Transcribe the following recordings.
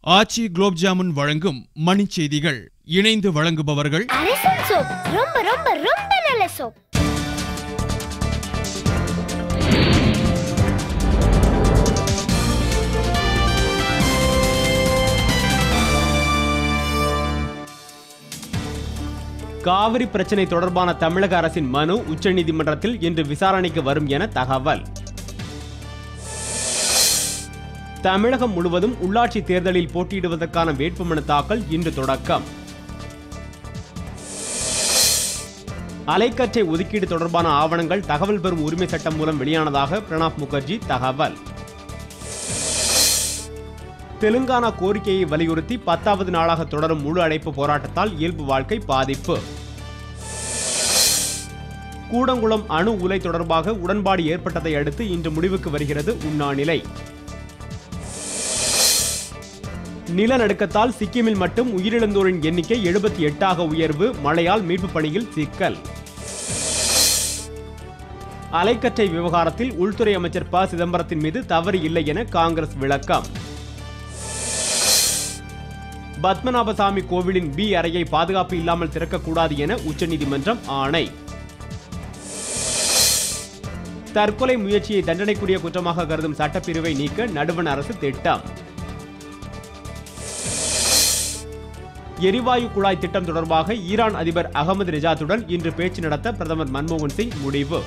ஆச்சி குலோப் ஜாமுன் வழங்கும் மணி செய்திகள். இணைந்து வழங்குபவர்கள் அரசன் சோப். ரொம்ப ரொம்ப ரொம்ப நல்ல சோப். காவிரி பிரச்சினை தொடர்பான தமிழக அரசின் மனு உச்சநீதிமன்றத்தில் இன்று விசாரணைக்கு வரும் என தகவல். தமிழகம் முழுவதும் உள்ளாட்சி தேர்தலில் போட்டியிடுவதற்கான வேட்புமனு தாக்கல் இன்று தொடக்கம். அலைக்கற்றை ஒதுக்கீடு தொடர்பான ஆவணங்கள் தகவல் பெறும் உரிமை சட்டம் மூலம் வெளியானதாக பிரணாப் முகர்ஜி தகவல். தெலுங்கானா கோரிக்கையை வலியுறுத்தி 10வது நாளாக தொடரும் முழு அடைப்பு போராட்டத்தால் இயல்பு வாழ்க்கை பாதிப்பு. கூடங்குளம் அணு உலை தொடர்பாக உடன்பாடு ஏற்பட்டதை அடுத்து இன்று முடிவுக்கு வருகிறது உண்ணாநிலை. நிலநடுக்கத்தால் சிக்கிமில் மட்டும் உயிரிழந்தோரின் எண்ணிக்கை 78ஆக உயர்வு. மழையால் மீட்பு பணியில் சிக்கல். அலைக்கற்றை விவகாரத்தில் உள்துறை அமைச்சர் ப. சிதம்பரத்தின் மீது தவறு இல்லை என காங்கிரஸ் விளக்கம். பத்மநாபசாமி கோவிலின் பி அறையை பாதுகாப்பு இல்லாமல் திறக்கக்கூடாது என உச்சநீதிமன்றம் ஆணை. தற்கொலை முயற்சியை தண்டனைக்குரிய குற்றமாக கருதும் சட்டப்பிரிவை நீக்க நடுவண் அரசு திட்டம். எரிவாயு குழாய் திட்டம் தொடர்பாக ஈரான் அதிபர் அகமது ரிஜாத்துடன் இன்று பேச்சு நடத்த பிரதமர் மன்மோகன் சிங் முடிவு.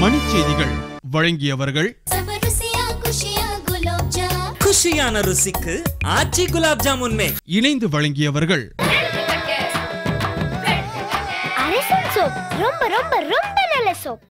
மணி செய்திகள் வழங்கியவர்கள் குஷியான ருசிக்கு ஆச்சி குலாப் ஜாமுன். இணைந்து வழங்கியவர்கள் அரசன் சோப். ரொம்ப ரொம்ப ரொம்ப நல்ல சோப்.